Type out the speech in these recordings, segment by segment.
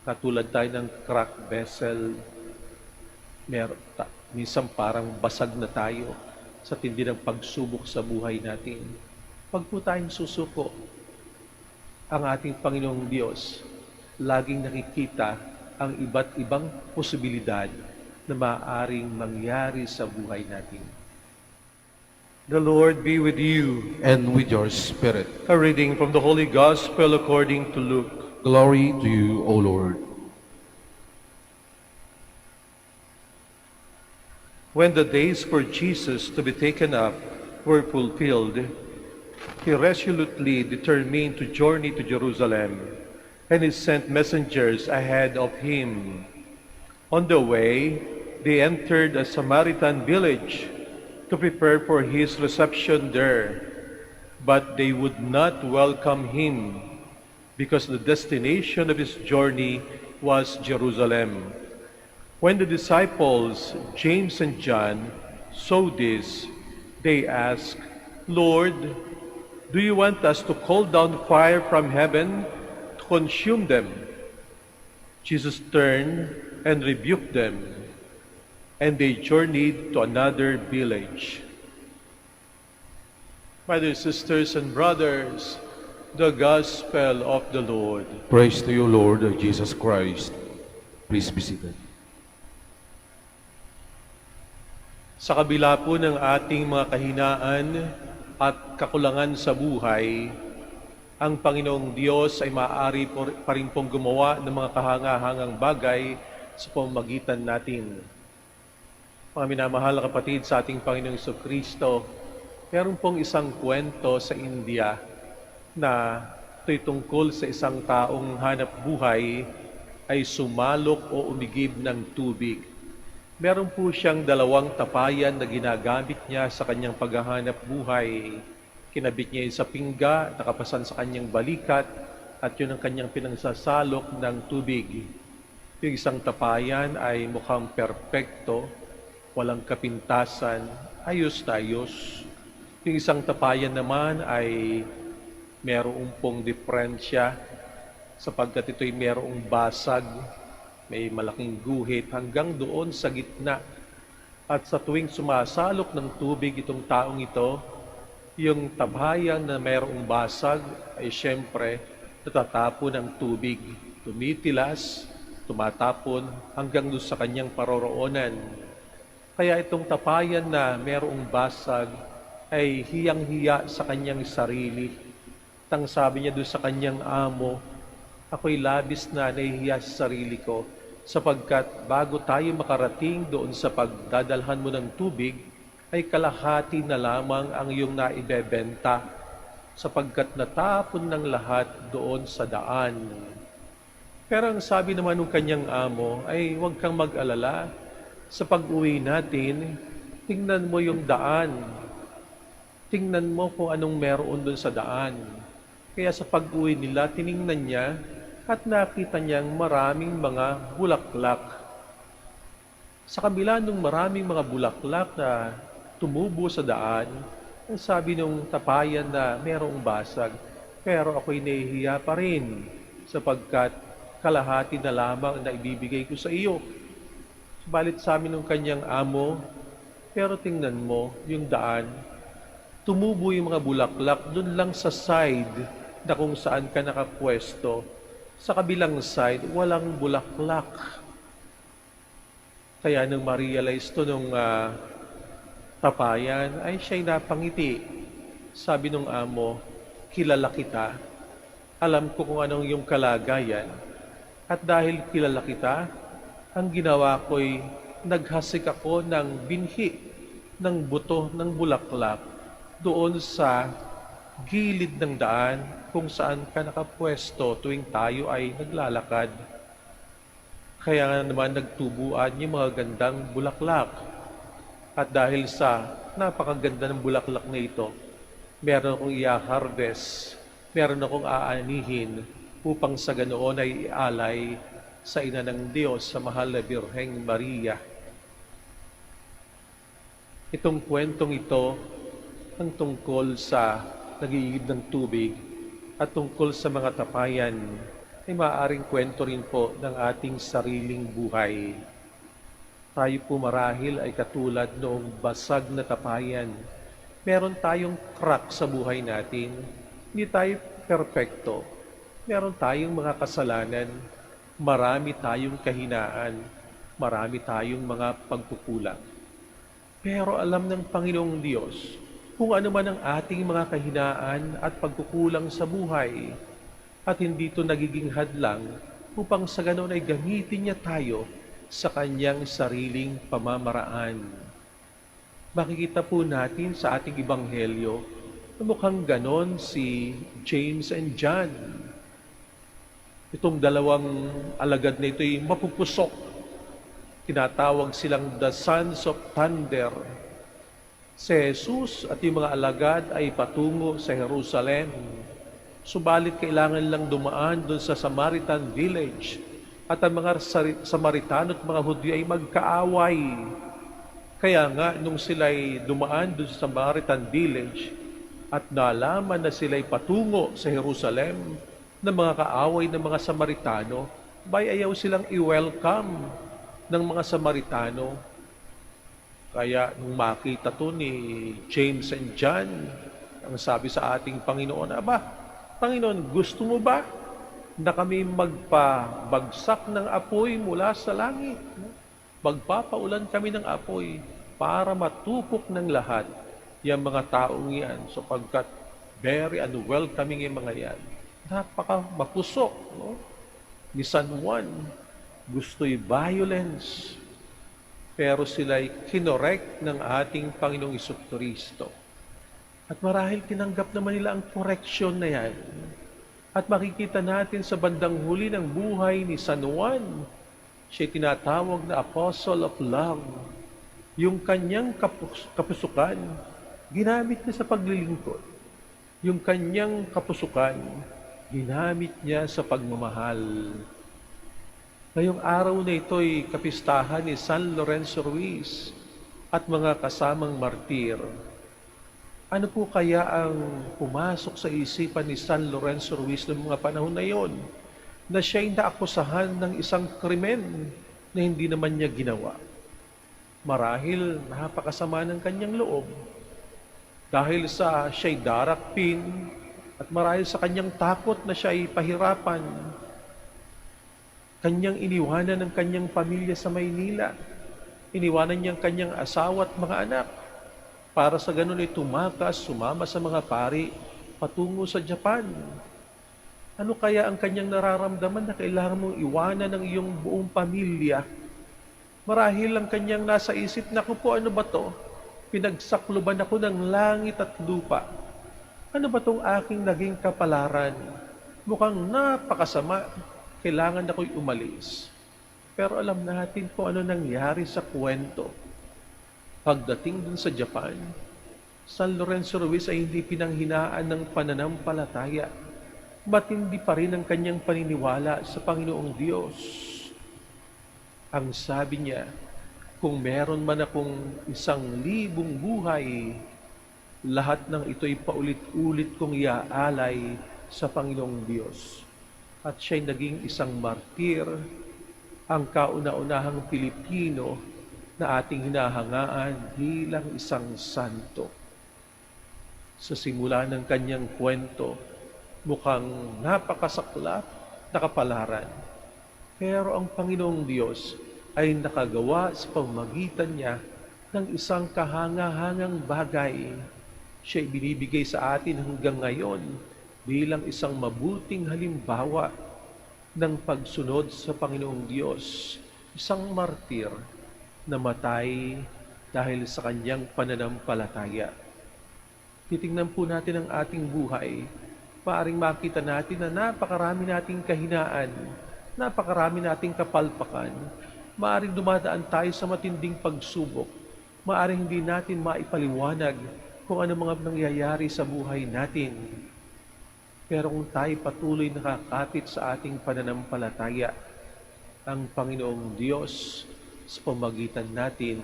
Katulad tayo ng crack vessel, minsan parang basag na tayo sa tindi ng pagsubok sa buhay natin. Pag po tayong susuko, ang ating Panginoong Diyos, laging nakikita ang iba't ibang posibilidad na maaaring mangyari sa buhay natin. The Lord be with you. And with your spirit. A reading from the Holy Gospel according to Luke. Glory to you, O Lord. When the days for Jesus to be taken up were fulfilled, he resolutely determined to journey to Jerusalem, and he sent messengers ahead of him. On the way, they entered a Samaritan village to prepare for his reception there, but they would not welcome him because the destination of his journey was Jerusalem. When the disciples, James and John, saw this, they asked, "Lord, do you want us to call down fire from heaven to consume them?" Jesus turned and rebuked them, and they journeyed to another village. Brothers, sisters, and brothers, the Gospel of the Lord. Praise to you, Lord Jesus Christ. Please be seated. Sa kabila po ng ating mga kahinaan at kakulangan sa buhay, ang Panginoong Diyos ay maaari pa rin pong gumawa ng mga kahangahangang bagay sa pamamagitan natin. Mga minamahal na kapatid sa ating Panginoong Kristo, meron pong isang kwento sa India na ito'y tungkol sa isang taong hanap buhay ay sumalok o umigib ng tubig. Meron po siyang 2 tapayan na ginagamit niya sa kanyang paghahanap buhay. Kinabit niya sa pingga, nakapasan sa kanyang balikat, at yun ang kanyang pinangsasalok ng tubig. Yung isang tapayan ay mukhang perpekto, walang kapintasan, ayos na ayos. Yung isang tapayan naman ay merong pong diferensya sapagkat ito'y merong basag, may malaking guhit hanggang doon sa gitna. At sa tuwing sumasalok ng tubig itong taong ito, yung tapayan na merong basag ay siyempre natatapon ng tubig. Tumitilas, tumatapon hanggang doon sa kanyang paroroonan. Kaya itong tapayan na merong basag ay hiyang-hiya sa kanyang sarili. Tang sabi niya doon sa kanyang amo, "Ako'y labis na nahihiya sa sarili ko sapagkat bago tayo makarating doon sa pagdadalhan mo ng tubig, ay kalahati na lamang ang iyong naibebenta sapagkat natapon ng lahat doon sa daan." Pero ang sabi naman ng kanyang amo ay, "Huwag kang mag-alala. Sa pag-uwi natin, tingnan mo yung daan. Tingnan mo kung anong meron doon sa daan." Kaya sa pag-uwi nila, tiningnan niya at nakita niyang maraming mga bulaklak. Sa kabila ng maraming mga bulaklak na tumubo sa daan, ang sabi ng tapayan na merong basag, "Pero ako'y nahihiya pa rin sapagkat kalahati na lamang na ibibigay ko sa iyo." Subalit sa amin ng kanyang amo, "Pero tingnan mo yung daan, tumubo yung mga bulaklak doon lang sa side na kung saan ka nakapwesto. Sa kabilang side, walang bulaklak." Kaya nung ma-realize to nung tapayan, ay siya'y napangiti. Sabi nung amo, "Kilala kita. Alam ko kung anong iyong kalagayan. At dahil kilala kita, ang ginawa ko'y naghasik ako ng binhi ng buto ng bulaklak doon sa gilid ng daan kung saan ka nakapwesto tuwing tayo ay naglalakad. Kaya nga naman nagtubuan yung mga gandang bulaklak. At dahil sa napakaganda ng bulaklak na ito, meron akong i-harvest, meron akong aanihin upang sa ganoon ay ialay sa ina ng Diyos, sa mahal na Birheng Maria." Itong kwentong ito ang tungkol sa nag-iigib ng tubig at tungkol sa mga tapayan ay maaaring kwento rin po ng ating sariling buhay. Tayo po marahil ay katulad noong basag na tapayan. Meron tayong crack sa buhay natin. Hindi tayo perpekto. Meron tayong mga kasalanan. Marami tayong kahinaan. Marami tayong mga pagkukulang. Pero alam ng Panginoong Diyos kung ano man ang ating mga kahinaan at pagkukulang sa buhay, at hindi ito nagiging hadlang upang sa ganon ay gamitin niya tayo sa kanyang sariling pamamaraan. Makikita po natin sa ating ebanghelyo na mukhang ganon si James and John. Itong dalawang alagad na ito ay mapupusok. Tinatawag silang the sons of thunder. Si Jesus at yung mga alagad ay patungo sa Jerusalem. Subalit kailangan lang dumaan doon sa Samaritan village at ang mga Samaritano at mga Hudyo ay magkaaway. Kaya nga nung sila'y dumaan doon sa Samaritan village at nalaman na sila'y patungo sa Jerusalem ng mga kaaway ng mga Samaritano, ayaw silang i-welcome ng mga Samaritano. Kaya nung makita to ni James and John, ang sabi sa ating Panginoon, Panginoon, gusto mo ba na kami magpabagsak ng apoy mula sa langit? Magpapaulan kami ng apoy para matupok ng lahat yung mga taong yan, sapagkat very unwelcoming yung mga yan. Napaka mapusok, no? Ni San Juan, gusto'y violence, pero sila'y kinorek ng ating Panginoong Jesucristo. At marahil tinanggap naman nila ang correction na yan. At makikita natin sa bandang huli ng buhay ni San Juan, siya tinatawag na Apostle of Love. Yung kanyang kapusukan, ginamit niya sa paglilingkod. Yung kanyang kapusukan, ginamit niya sa pagmamahal. Ngayong araw na ito'y kapistahan ni San Lorenzo Ruiz at mga kasamang martir. Ano po kaya ang pumasok sa isipan ni San Lorenzo Ruiz noong mga panahon na yon, na siya'y naakusahan ng isang krimen na hindi naman niya ginawa? Marahil napakasama ng kanyang loob dahil sa siya'y darakpin at marahil sa kanyang takot na siya'y pahirapan, kanyang iniwanan ng kanyang pamilya sa Maynila. Iniwanan niyang kanyang asawa at mga anak. Para sa ganun ay sumama sa mga pari patungo sa Japan. Ano kaya ang kanyang nararamdaman na kailangan mong iwanan ng iyong buong pamilya? Marahil ang kanyang nasa isip na, ano ba to? Pinagsakluban ako ng langit at lupa. Ano ba tong aking naging kapalaran? Mukhang napakasama. Kailangan ako'y umalis. Pero alam natin kung ano nangyari sa kwento. Pagdating dun sa Japan, San Lorenzo Ruiz ay hindi pinanghinaan ng pananampalataya. Matindi pa rin ang kanyang paniniwala sa Panginoong Diyos. Ang sabi niya, kung meron man akong 1,000 buhay, lahat ng ito'y paulit-ulit kong iaalay sa Panginoong Diyos. At siya'y naging isang martir, ang kauna-unahang Pilipino na ating hinahangaan bilang isang santo. Sa simula ng kanyang kwento, mukhang napakasaklap na kapalaran. Pero ang Panginoong Diyos ay nakagawa sa pamamagitan niya ng isang kahanga-hangang bagay. Siya'y binibigay sa atin hanggang ngayon bilang isang mabuting halimbawa ng pagsunod sa Panginoong Diyos. Isang martir namatay dahil sa kanyang pananampalataya. Titingnan po natin ang ating buhay, maaring makita natin na napakarami nating kahinaan, napakarami nating kapalpakan, maaring dumadaan tayo sa matinding pagsubok, maaring hindi natin maipaliwanag kung ano mga nangyayari sa buhay natin. Pero kung tayo patuloy nakakapit sa ating pananampalataya, ang Panginoong Diyos sa pamagitan natin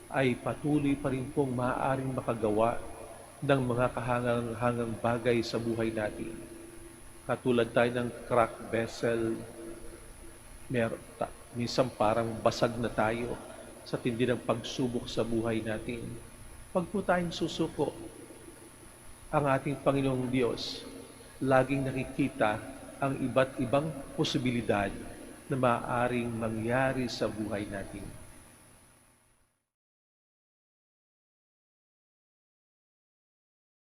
ay patuloy pa rin pong maaaring makagawa ng mga kahangang-hangang bagay sa buhay natin. Katulad tayo ng cracked vessel, minsan parang basag na tayo sa tindi ng pagsubok sa buhay natin. Pag po tayong susuko, ang ating Panginoong Diyos, laging nakikita ang iba't ibang posibilidad na maaaring mangyari sa buhay natin.